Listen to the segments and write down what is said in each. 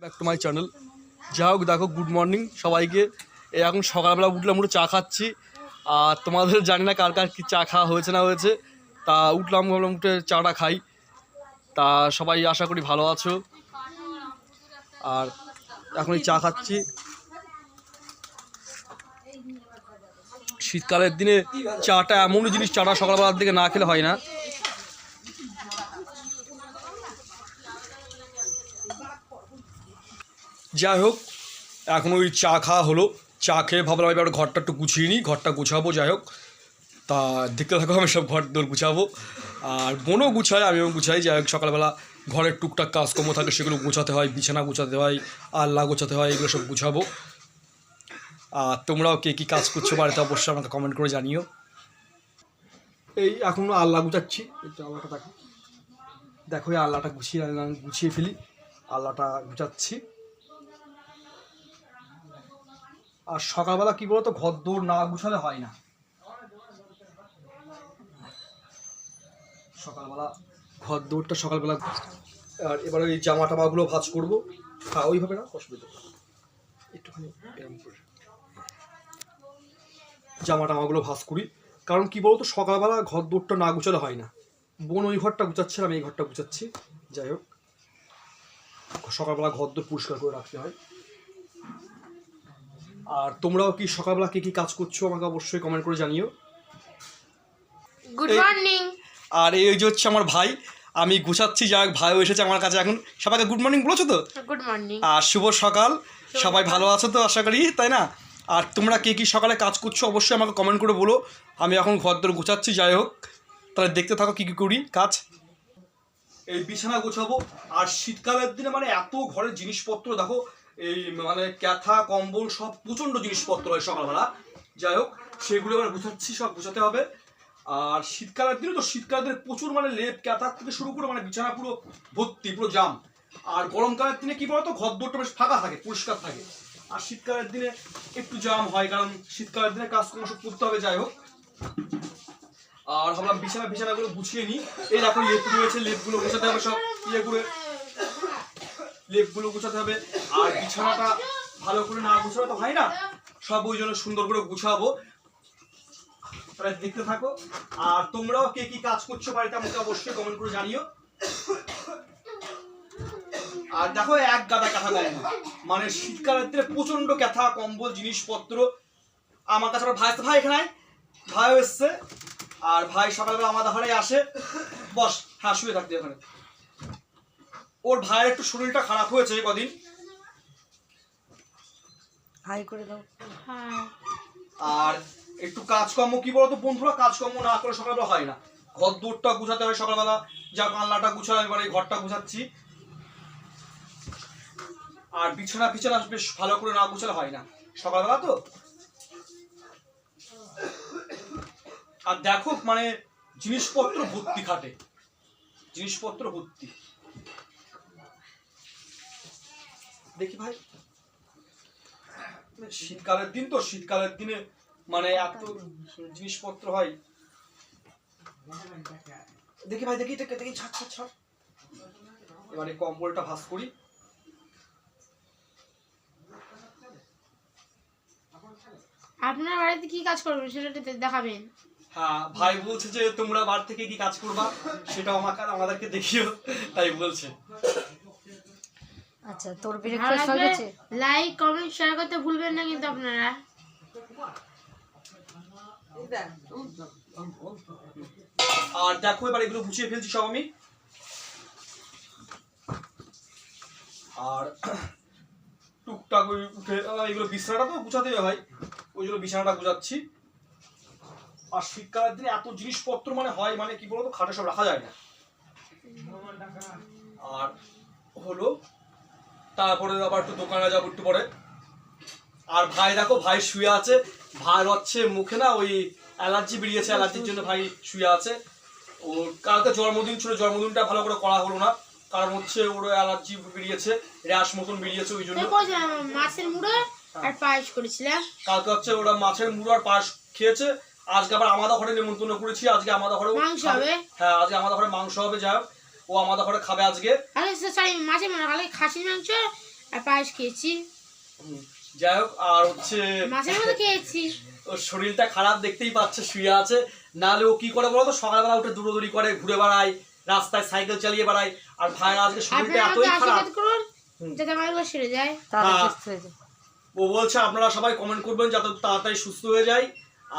Back to my channel. যাই হোক, দেখো, গুড মর্নিং সবাইকে। এই এখন সকালবেলা উঠলাম, উঠে চা খাচ্ছি। আর তোমাদের জানি না কার কার কী চা খাওয়া হয়েছে না হয়েছে, তা উঠলাম, ভাবলাম উঠে চাটা খাই। তা সবাই আশা করি ভালো আছো। আর এখন এই চা খাচ্ছি। শীতকালের দিনে চাটা এমন জিনিস, চাটা সকালবেলার দিকে না খেলে হয় না। যাই হোক, এখন ওই চা খাওয়া হলো। চা খেয়ে ভাবলাম এবার ঘরটা একটু গুছিয়ে নিই, ঘরটা গুছাবো। যাই হোক, তা দেখতে থাকো, আমি সব ঘর দোর গুছাবো। আর বোনও গুছায়, আমিও গুছাই। যাই হোক, সকালবেলা ঘরের টুকটাক কাজকর্ম থাকে, সেগুলো গুছাতে হয়, বিছানা গুছাতে হয়, আলনা গোছাতে হয়, এগুলো সব গুছাবো। আর তোমরাও কে কী কাজ করছো বাড়িতে অবশ্যই আমাকে কমেন্ট করে জানিও। এই এখন আলনা গুছাচ্ছি, একটু আলনাটা দেখো, দেখো এই আলনাটা গুছিয়ে ফেলি। আলনাটা গুছাচ্ছি। আর সকালবেলা কী বলো তো, ঘর দৌড় না গুছালে হয় না। সকালবেলা ঘর দৌড়টা সকালবেলা। আর এবার ওই জামা টামাগুলো ভাঁজ করবো। হ্যাঁ, ওইভাবে না, অসুবিধা একটুখানি এরকম করে জামা টামাগুলো ভাঁজ করি। কারণ কি বলতো, সকালবেলা ঘর দৌড়টা না গুছালে হয় না। বোন ওই ঘরটা গুছাচ্ছে, আমি এই ঘরটা গুছাচ্ছি। যাই হোক, সকালবেলা ঘর দৌড় পরিষ্কার করে রাখতে হয়। আর তোমরাও কি সকালবেলা কে কী কাজ করছো আমাকে অবশ্যই কমেন্ট করে জানিও। Good morning. আর এই যে হচ্ছে আমার ভাই, আমি গুছাচ্ছি। যাই হোক, ভাইও এসেছে আমার কাছে এখন। সবাইকে গুড মর্নিং বলেছো তো? গুড মর্নিং আর শুভ সকাল। সবাই ভালো আছো তো আশা করি, তাই না? আর তোমরা কে কী সকালে কাজ করছো অবশ্যই আমাকে কমেন্ট করে বলো। আমি এখন ঘরদোর গুছাচ্ছি। যাই হোক, তাহলে দেখতে থাকো কী কী করি কাজ। এই বিছানা গোছাবো। আর শীতকালের দিনে মানে এত ঘরের জিনিসপত্র দেখো, এই মানে ক্যাথা কম্বল সব প্রচণ্ড জিনিসপত্র হয় সকালবেলা। যাই হোক, সেগুলো এবার গুছাচ্ছি, সব গুছাতে হবে। আর শীতকালের দিনে তো, শীতকালের দিনে প্রচুর মানে লেপ ক্যাথার থেকে শুরু করে মানে বিছানা পুরো ভর্তি, পুরো জাম। আর গরমকালের দিনে কি বলতো, ঘর দৌড়টা বেশ ফাঁকা থাকে, পরিষ্কার থাকে। আর শীতকালের দিনে একটু জাম হয়, কারণ শীতকালের দিনে কাজকর্ম সব করতে হবে। যাই হোক, আর ভাবলাম বিছানাগুলো গুছিয়ে নিই। এই দেখো, লেপ রয়েছে, লেপগুলো গোছাতে হবে সব ইয়ে করে, লেপগুলো গোছাতে হবে। আর বিছানাটা ভালো করে না গুছাবে তো হয় না, সব ওই জন্য সুন্দর করে গুছাবো। তাহলে দেখতে থাকো। আর তোমরাও কে কি কাজ করছো বাড়িতে আমাকে অবশ্যই কমেন্ট করে জানিও। আর দেখো, এক গাদা কাঁথা কম্বল, মানে শীতকালের দিনে প্রচন্ড কাঁথা কম্বল জিনিসপত্র আমার কাছে। ভাই এখানে ভাইও এসছে। আর ভাই সকালবেলা আমাদের ঘরে আসে। বস, হ্যাঁ, শুয়ে থাকতে ওখানে। ওর ভাইয়ের একটু শরীরটা খারাপ হয়েছে কদিন। হাই করে দাও। আর একটু কাজকর্ম কি বলতো বন্ধুরা, কাজকর্ম না করে সকালবেলা হয় না। ঘর দৌড়টা গুছাতে হয় সকালবেলা। যা পাল্লাটা গুছালাম, এবার এই ঘরটা গুছাচ্ছি। আর বিছানা বেশ ভালো করে না গুছালে হয় না সকালবেলা তো। আর দেখো, মানে জিনিসপত্র ভর্তি খাটে, জিনিসপত্র ভর্তি। দেখি ভাই, শীতকালের দিন তো, শীতকালের দিনে মানে এত জিনিসপত্র হয়। দেখি ভাই, দেখি ছাড়। এবারে কম্বলটা ভাঁজ করি। আপনার বাড়িতে কি কাজ করবেন সেটা দেখাবেন। হ্যাঁ, ভাই বলছে যে তোমরা বাড়ি থেকে কি কাজ করবা সেটাও আমাদেরকে দেখিও, তাই বলছে। আচ্ছা, তোর ব্রেকফাস্ট হয়ে গেছে? লাইক কমেন্ট শেয়ার করতে ভুলবেন না কিন্তু আপনারা। আর দেখো, এবার এগুলো গুছিয়ে ফেলছি সব আমি। আর টুকটাক ওই উঠে এগুলো বিছানাটা তো গুছাতে হবে ভাই, ওই জন্য বিছানাটা গুছাচ্ছি। আর শীতকালের দিনে এত জিনিসপত্র মানে হয়, মানে কি বলতো, খাটে সব রাখা যায় না। আর হলো, তারপরে আবার একটু দোকানে যাবো একটু পরে। আর ভাই দেখো, ভাই শুয়ে আছে। ভাই হচ্ছে মুখে না ওই অ্যালার্জি বেরিয়েছে, অ্যালার্জির জন্য ভাই শুয়ে আছে। ওর কালকে জন্মদিন ছিল, জন্মদিনটা ভালো করে করা হলো না, কারণ হচ্ছে ওর অ্যালার্জি বেরিয়েছে, র্যাশ মতন বেরিয়েছে, ওই জন্য। মাছের মুড়ো আর পায়েস করেছিলাম কালকে হচ্ছে ওরা মাছের মুড়ো আর পায়েস খেয়েছে। আজকে আবার আমাদের ঘরে নেমন্তন্ন করেছি, আজকে আমাদের ঘরে মাংস হবে। হ্যাঁ, আজকে আমাদের ঘরে মাংস হবে। যাই হোক, ও আমাদের ঘরে খাবে আজকে। সরি, মাছের মুড়ো, কালকে খাসির মাংস আর পায়েস খেয়েছি, যাই হোক, আর হচ্ছে মাছের মতো খেয়েছি। ওর শরীরটা খারাপ, দেখতেই পাচ্ছে, শুয়ে আছে। নাহলে ও কি করে বলো তো, সকালবেলা উঠে দৌড়দৌড়ি করে, ঘুরে বেড়ায়, রাস্তায় সাইকেল চালিয়ে বেড়ায়। আর ভাইয়ের আজকে শরীরটা আপনারা আমাকে এতই খারাপ। আশীর্বাদ করুন যাতে আমার এগুলো সেরে যায়। হ্যাঁ, ও বলছে আপনারা সবাই কমেন্ট করবেন যাতে তাড়াতাড়ি সুস্থ হয়ে যায়।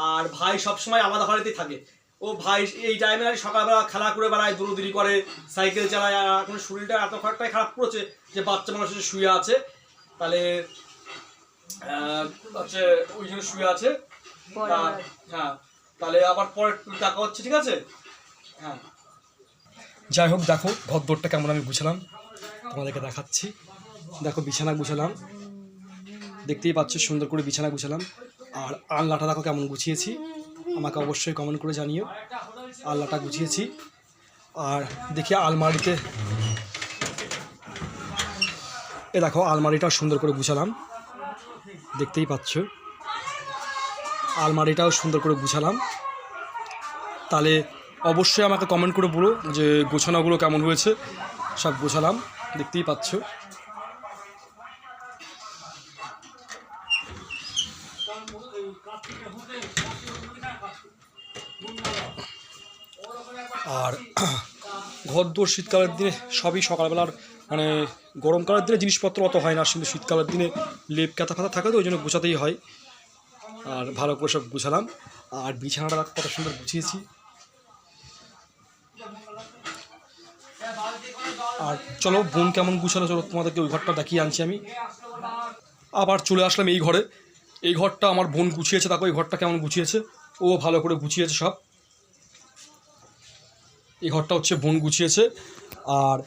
আর ভাই সবসময় আমাদের বাড়িতেই থাকে। ও ভাই এই টাইমে আর সকালবেলা খেলা করে বেড়ায়, দৌড়দৌড়ি করে, সাইকেল চালায়। আর এখন শরীরটা এত খারাপটাই খারাপ করেছে যে বাচ্চা মানুষ এসে শুয়ে আছে। তাহলে হচ্ছে ওই জন্য শুয়ে আছে। হ্যাঁ, তাহলে আবার পরে দেখা হচ্ছে, ঠিক আছে? হ্যাঁ, যাই হোক, দেখো ঘরদোরটা কেমন আমি গুছালাম, তোমাদেরকে দেখাচ্ছি। দেখো বিছানা গুছালাম, দেখতেই পাচ্ছ সুন্দর করে বিছানা গুছালাম। আর আলনাটা দেখো কেমন গুছিয়েছি, আমাকে অবশ্যই কমেন্ট করে জানিও। আলনাটা গুছিয়েছি। আর দেখি আলমারিতে, এ দেখো আলমারিটাও সুন্দর করে গুছালাম, দেখতেই পাচ্ছ। আলমারিটাও সুন্দর করে গুছালাম। তাহলে অবশ্যই আমাকে কমেন্ট করে বলো যে গোছানোগুলো কেমন হয়েছে। সব গোছালাম, দেখতেই পাচ্ছ। আর ঘরদোর শীতকালের দিনে সবই সকালবেলার, মানে গরমকালের দিনে জিনিসপত্র অত হয় না, কিন্তু শীতকালের দিনে লেপ কাঁথা ফাতা থাকে তো ওই জন্য গোছাতেই হয়। আর ভালো করে সব গুছালাম। আর বিছানাটা কত সুন্দর গুছিয়েছি। আর চলো বোন কেমন গুছানো, চলো তোমাদেরকে ওই ঘরটা দেখিয়ে আনছি আমি। আবার চলে আসলাম এই ঘরে। এই ঘরটা আমার বোন গুছিয়েছে, দেখো এই ঘরটা কেমন গুছিয়েছে, ও ভালো করে গুছিয়েছে সব। এই ঘরটা হচ্ছে বোন গুছিয়েছে। আর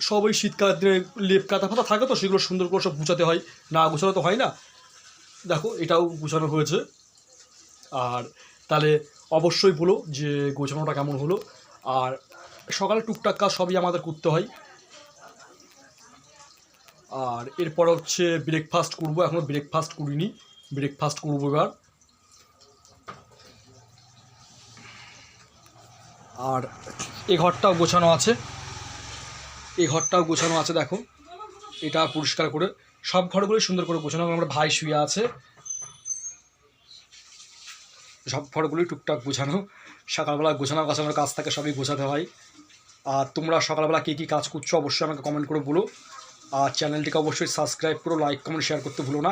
সব ওই শীতকালের দিনে লেপ কাঁথা ফাতা থাকে তো সেগুলো সুন্দর করে সব গুছাতে হয়, না গুছানো তো হয় না। দেখো এটাও গুছানো হয়েছে। আর তাহলে অবশ্যই বলো যে গোছানোটা কেমন হলো। আর সকালে টুকটাক কাজ সবই আমাদের করতে হয়। আর এরপর হচ্ছে ব্রেকফাস্ট করবো, এখনও ব্রেকফাস্ট করিনি, ব্রেকফাস্ট করবো এবার। আর এই ঘরটাও গোছানো আছে, এই ঘরটাও গোছানো আছে, দেখো এটা পরিষ্কার করে সব ঘরগুলোই সুন্দর করে গোছানো। আমার ভাই শুয়ে আছে, সব ঘরগুলোই টুকটাক গোছানো। সকালবেলা গোছানোর কাজ থাকে, সবই গোছাতে হয়। আর তোমরা সকালবেলা কী কী কাজ করছো অবশ্যই আমাকে কমেন্ট করে বলো। আর চ্যানেলটিকে অবশ্যই সাবস্ক্রাইব করো, লাইক কমেন্ট শেয়ার করতে ভুলো না।